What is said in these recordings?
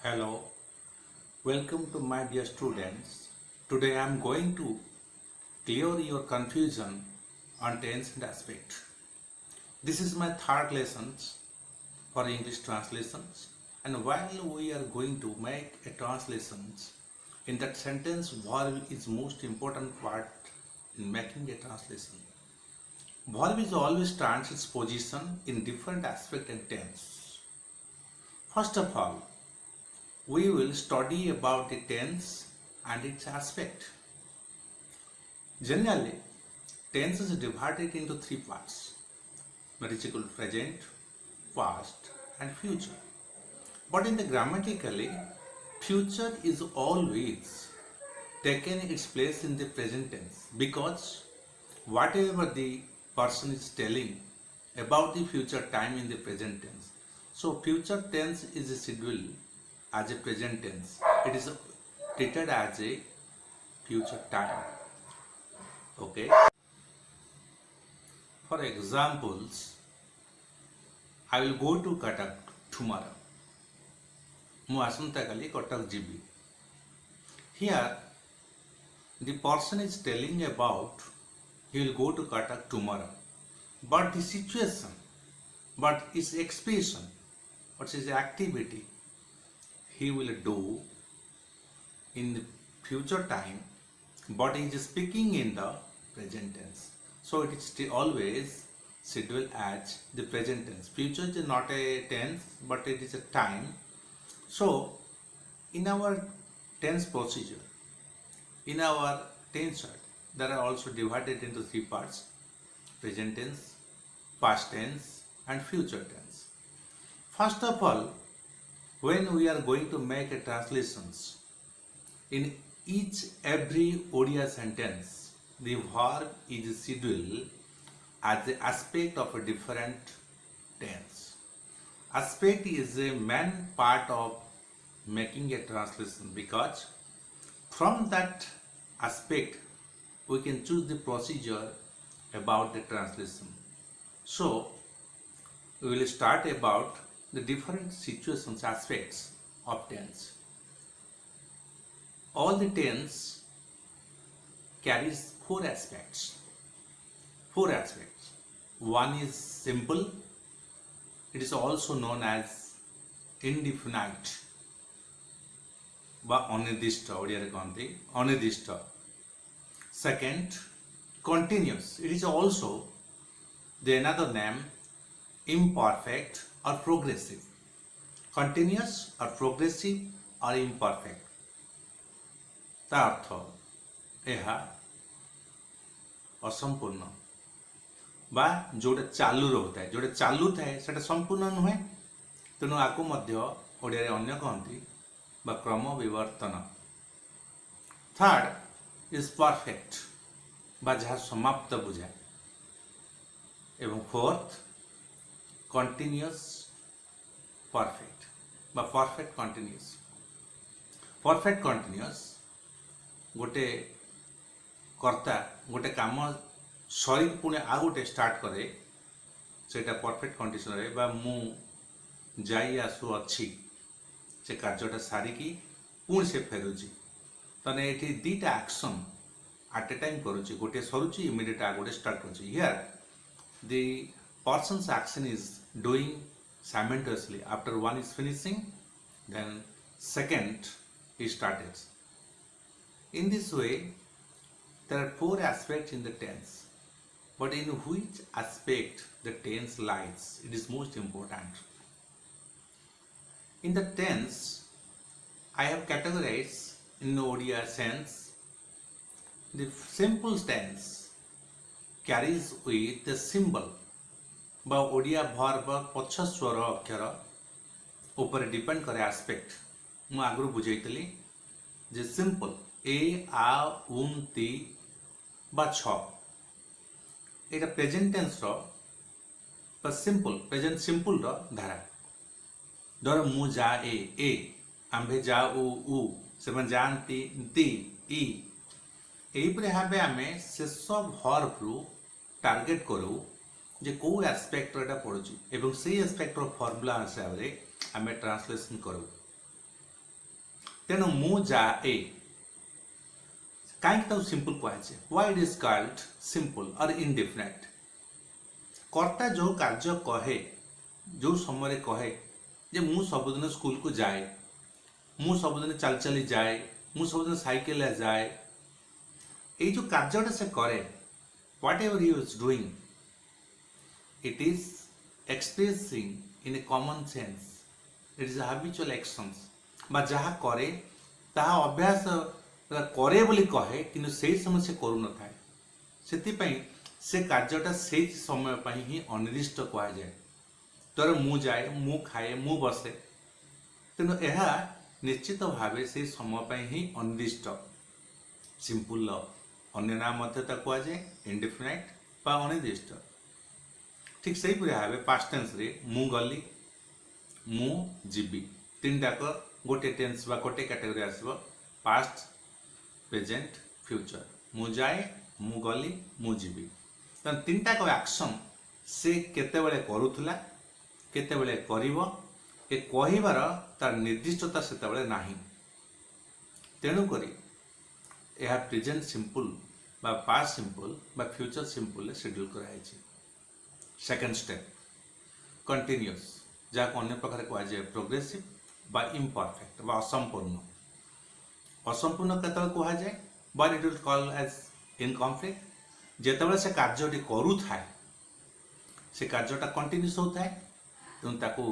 Hello, welcome to my dear students. Today I am going to clear your confusion on tense and aspect. This is my third lesson for English translations, and while we are going to make a translations, in that sentence verb is most important part in making a translation. Verb is always turns its position in different aspect and tense. First of all, we will study about the tense and its aspect. Generally, tense is divided into three parts, that is called present, past and future. But in the grammatically, future is always taken its place in the present tense because whatever the person is telling about the future time in the present tense. So future tense is a schedule as a present tense. It is treated as a future time. Okay. For examples, I will go to Cuttack tomorrow. ମୁଁ ଆସନ୍ତାକାଲି କଟକ ଯିବି. Here, the person is telling about he will go to Cuttack tomorrow. But the situation, but his expression, what is the activity he will do in the future time, but he is speaking in the present tense. So it is always scheduled as the present tense. Future is not a tense, but it is a time. So in our tense procedure, in our tense chart, there are also divided into three parts: present tense, past tense and future tense. First of all, when we are going to make a translations, in each every Odia sentence, the verb is scheduled as the aspect of a different tense. Aspect is a main part of making a translation because from that aspect we can choose the procedure about the translation. So we will start about the different situations, aspects of tense. All the tense carries four aspects. One is simple. It is also known as indefinite বা অনির্দিষ্ট ওড়িয়ারে কহନ୍ତି অনির্দিষ্ট. Second, continuous. It is also the another name imperfect or progressive. Continuous or progressive or imperfect. ତା ଅର୍ଥ ଏହା ଅସମ୍ପୂର୍ଣ୍ଣ ବା ଯୋଉଟା ଚାଲୁ ରହୁଥାଏ, ଯୋଉଟା ଚାଲୁଥାଏ ସେଟା ସମ୍ପୂର୍ଣ୍ଣ ନୁହେଁ, ତେଣୁ ଆକୁ ମଧ୍ୟ ଓଡ଼ିଆରେ ଅନ୍ୟ କହନ୍ତି ବା କ୍ରମ ବିବର୍ତ୍ତନ. ଥାର୍ଡ ଇଜ ପରଫେକ୍ଟ ବା ଯାହା ସମାପ୍ତ ବୁଝାଏ. ଏବଂ ଫୋର୍ଥ କଣ୍ଟିନ୍ୟୁଅସ୍ ପରଫେକ୍ଟ ବା ପରଫେକ୍ଟ କଣ୍ଟିନ୍ୟୁଅସ୍. ପରଫେକ୍ଟ କଣ୍ଟିନ୍ୟୁଅସ୍ गोटे कर्ता गोटे काम सरी पुणे आ गोटे स्टार्ट करे सेटा परफेक्ट कंडीशन रे बा मु जाई आसु अच्छी से कार्यटा सारिकी पुणी से फेरुची तने एठी दीटा एक्शन एट ए टाइम करूची. गोटे सरुची इमिडिएट आ गोटे स्टार्ट करूची. Here the persons action is doing simultaneously after one is finishing then second he started. In this way, there are four aspects in the tense, but in which aspect the tense lies, it is most important. In the tense, I have categorized in Odia sense. The simple tense carries with the symbol বা Odia verb पक्ष स्वर अक्षर ऊपर depend करे aspect. मु आगु बुझाइतली जे simple ए आ उम ती बा छ एटा प्रेजेंट टेंस रो बा सिंपल प्रेजेंट सिंपल रो धारा. धर मु जा ए आम्भे जा उ सेमन जानती ती ई एई परे हाबे आमे शेष वर्ब रु टार्गेट करू जे को एस्पेक्ट रो एटा पडुची एवं सेई एस्पेक्ट रो फार्मूला हिसाब रे आमे ट्रांसलेशन करू. तेणु मु जाए कहीं सिंपल कहुए why it is called simple और इनडिफिनिट कर्ता जो कार्य कहे जो समय कहे जे मु सबुदिन स्कूल को जाए मु सबुदिन चल चली जाए मु सबुदिन साइकिल जाए ये जो कार्यटा से करे what ever he is doing it is expressing in A common sense it is habitual actions बा जहाँ करे ताहा अभ्यास करे बोली कहे किंतु से समय से करू न थाए सेतिपई से कार्यटा से समय पर ही अनिर्दिष्ट कहा जाए तर मु जाए मु खाए मु बसे तेणु यह निश्चित भाव से समय पर ही अनिर्दिष्ट सिंपल अन्य नाम मध्यता कहा जाए इनडिफिनाइट बा अनिर्दिष्ट ठीक से भाव पास्ट टेंस रे मु गली मु जीवी तीन टाक गोटे टेंस बा गोटे कैटेगरी आसब पास्ट प्रेजेंट फ्यूचर मु जाए मु गली मु जीवी तेना तीन टाक एक्शन से केतेबेले करूथला केतेबेले करिवो ए कहिबार तार निर्दिष्टता सेतेबेले नाही तेणु करी यह प्रेजेंट सिंपल बा पास्ट सिंपल बा फ्यूचर सिंपल शेड्यूल कराई सेकेंड स्टेप कंटिन्यूअस जहाँ अन्य प्रकार कह जाए प्रोग्रेसिव बा इम्परफेक्ट बा असंपूर्ण असंपूर्ण केतल कह जाए but it will call as incomplete जेतेबेले से कार्यटी करूथाए से कार्यटा कंटिन्यूअस होता है तेणु ताकू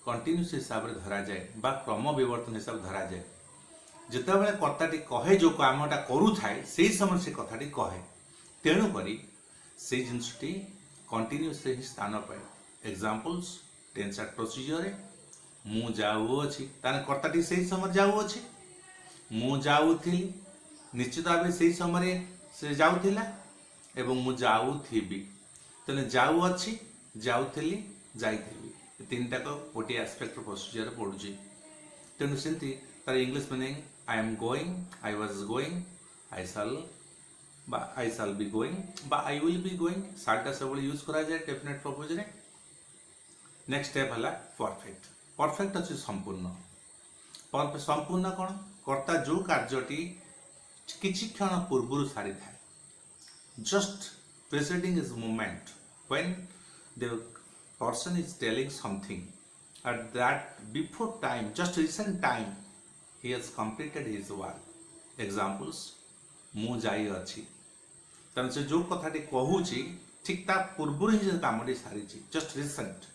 कंटिन्यूअस हिसाब से धरा जाए बा क्रम विवर्तन हिसाब से धरा जाए जितेबाला कर्ताटी कहे जो कामटा करूथाए से समय से कथाटी कहे तेणु करी से जिनसटी कंटिन्यूअस ही स्थान पाए एग्जांपल्स टेंस एंड प्रोसीजर मु जाऊँगी ताने कर्ताटी से समय जाऊँगी मु जाऊली निश्चित भाव से समय से जाऊला एवं मु जाऊथी तेने जाऊँगी जाऊली जाइथी तीन टाक गोटे एस्पेक्ट प्रोसीजर पड़ुची तेणु सेमती तार English meaning I am going, I was going, I shall be going, I will be going. सालटा सब यूज करा जाए डेफिनेट प्रपोज रे. नेक्स्ट स्टेप हला परफेक्ट. परफेक्ट अच्छे संपूर्ण. संपूर्ण कौन कर्ता जो कार्यटी किछि क्षण पूर्व सारी थाए just presiding is moment when the person is telling something at that before time just recent time he has completed his work. Examples मु जाई अछि तन से जो कथाटी कहूची ठीक ता पूर्व ही जो कामटी सारी जस्ट रिसेंट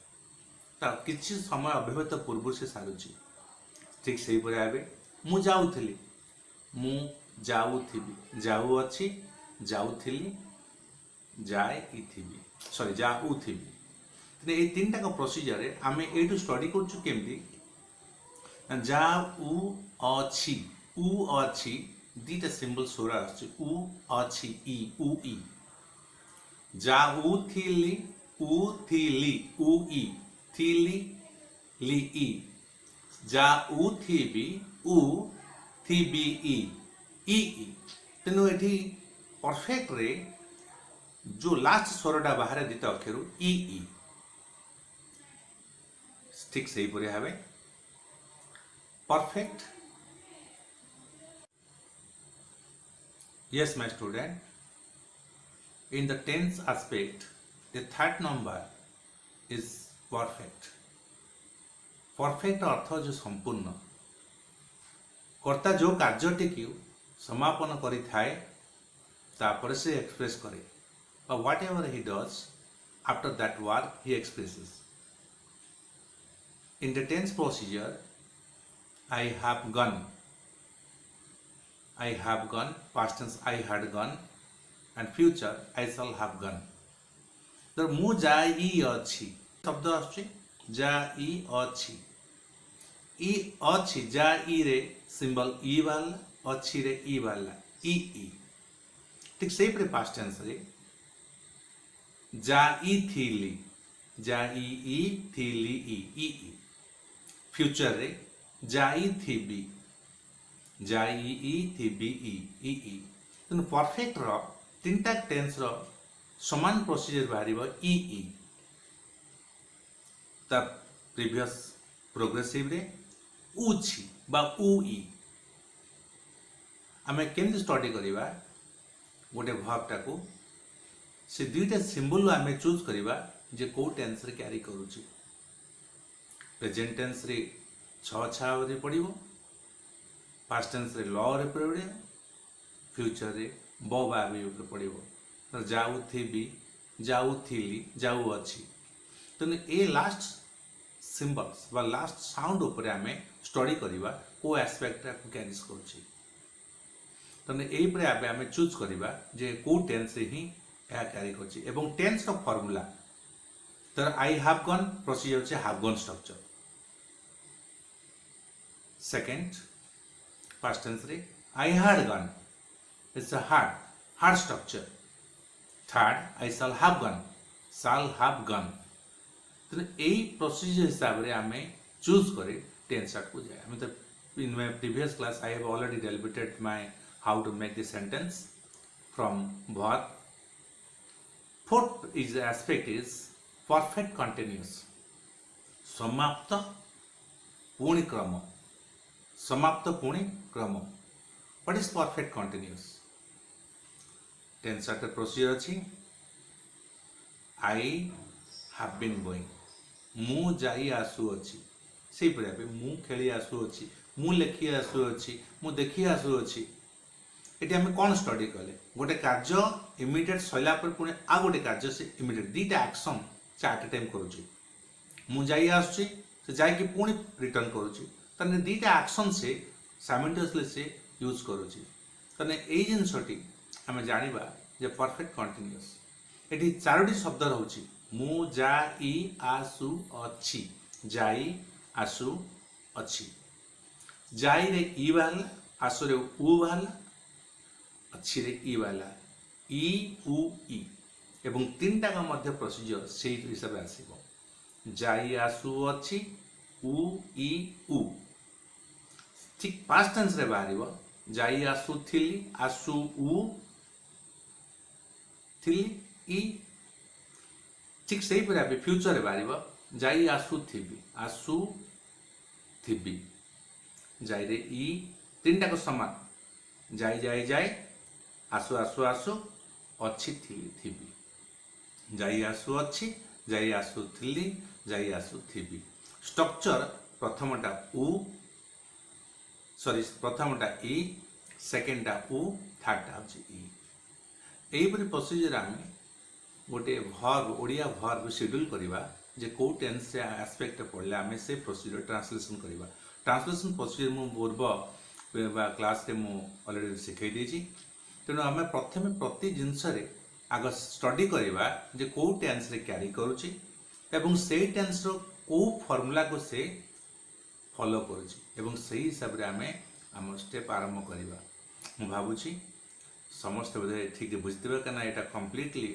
ता किछि समय अभिवत पूर्व से सारुची ठीक से परे आबे मु जाउथली मु जाउथिबी जाउ अछि जाउथली जाए इथिबी सॉरी जाउथिबी तने ए तीनटा का प्रोसीजर रे आमे एटू स्टडी करछु केमती जा उ अच्छी दीटा सिंबल सोरा उ अच्छी ई उ ई जा उ थीली उ ई थीली ली ई जा उ थीबी उ थीबी ई ई तेणु एठी परफेक्ट रे जो लास्ट स्वरटा बाहर दीटा अक्षर ई ठीक से ही भावे perfect. Yes, my student, in the tense aspect the third number is perfect. Perfect अर्थ जो संपूर्ण कर्ता जो कार्यटी की समापन करी थाए तापर से एक्सप्रेस करे or whatever he does after that work he expresses. In the tense procedure I have gone, past tense I had gone, and future I shall have gone. तो मु जाई अछि शब्द आछी जाई अछि जाई रे सिंबल ई वाला अछि रे ई वाला ई ठीक से पर पास्ट टेंस रे जाई थीली ई फ्यूचर रे जाई थीबी ई तेणु परफेक्ट रो तीनटा टेंस रो समान प्रोसीजर बाहर ई ता प्रीवियस प्रोग्रेसिव रे उछि बा उई आम केमती स्टडी करवा गोटे वर्बटा को से दुईटा सिंबल आम चूज करवा जे कौ टेंस रे क्यारी करूची प्रेजेंट टेंस रे छा रे पड़िबो पास्ट टेंस रे ल रे पड़िबो फ्यूचर रे ब बा बी रे पड़िबो जाउथिबी जाउथिली जाउ अछि तो ए लास्ट सिंबल्स बा लास्ट साउंड ऊपर आम स्टडी करवा को एस्पेक्ट को क्यारीज करूची तो यही पर आम चूज करवा जे को टेंस रे ही यह क्यारी करची एवं टेंस रो फॉर्मूला तो आई हैव गन प्रोसीजर होचे have gone structure second past tense रे I had gone it's a hard structure third I shall have gone तो यही प्रोसीजर हिसाब रे आम चूज करे टेंस को जाए हमें तो in my previous class I have already deliberated my how to make this sentence from verb fourth is aspect is perfect continuous समाप्त पुणी क्रम what is perfect continuous tense रे प्रोसीजर अछि आई हैव बीन गोइंग मु जाई आसु अछि से पर मु खेली आसु अछि मु लेखि आसु अछि मु देखि आसु अछि एटी हमें कौन स्टडी कले गोटे कार्य इमिडिएट सैला पर पुणे आ गोटे कार्य से इमिडिएट दीटा एक्शन से एट ए टाइम करूची मु जाई आसुची से जाई कि पुणी रिटर्न करूची तने दीटा एक्शन से साइमल्टेनियसली से यूज करूची तने एई जिंसटी हमें जानिबा जे परफेक्ट कंटीन्यूअस एटी चारोटी शब्द रहउची मु जाई आसु अछि जाई आसु अछि जाई रे ई बाहला आसु रे उ बाहला अच्छी रे ई वाला ई उ ई एवं तीन टाका मध्य प्रोसीजर से हिसाब से आसीबो जाई आसु अछि उ ई उ ठीक पास्ट टेंस रे बाहरिबो जाई आसु थिली आसु उ थिली ई ठीक सही पर आबे फ्यूचर रे बाहरिबो जाई आसु थिबी जाई रे ई तीन टाका समान जाई जाई जाई आसु आसु आसु अच्छी थी जाई आसु अच्छी जाई आसु थिली जाई आसु थी स्ट्रक्चर प्रथमटा प्रथमटा ई सेकेंडटा उ थर्डटा होची ई एहीपरि प्रोसीजर आम गोटे वर्ब ओडिया वर्ब शेड्यूल करवा जे को टेंस से एस्पेक्ट पढ़ले आम से प्रोसीजर ट्रांसलेशन करवा ट्रांसलेशन प्रोसीजर मु पूर्व क्लास रे मु ऑलरेडी सिखाई देछि तेणु आम प्रथम प्रति जिनस आग स्टडी करवा जे को टेंस रे क्यारी करूची एवं से टेंस रो को फॉर्मूला को से फॉलो करूची एवं सही हिसाब रे आमे आम स्टेप आरंभ करवा मु भाबुची समस्त बोधे ठीक बुझिथिबा कना एटा कंप्लीटली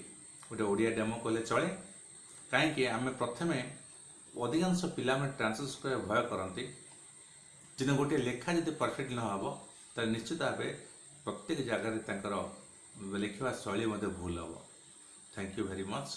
गोटे ओडिया डेमो कले चले कहीं आम प्रथमे अधिकांश पिला में ट्रांसलेट कर भय करती जिन गोटे लेखा जब परफेक्ट न हो तो निश्चित भाव प्रत्येक जगह लिखा शैली भूल हम। Thank you very much.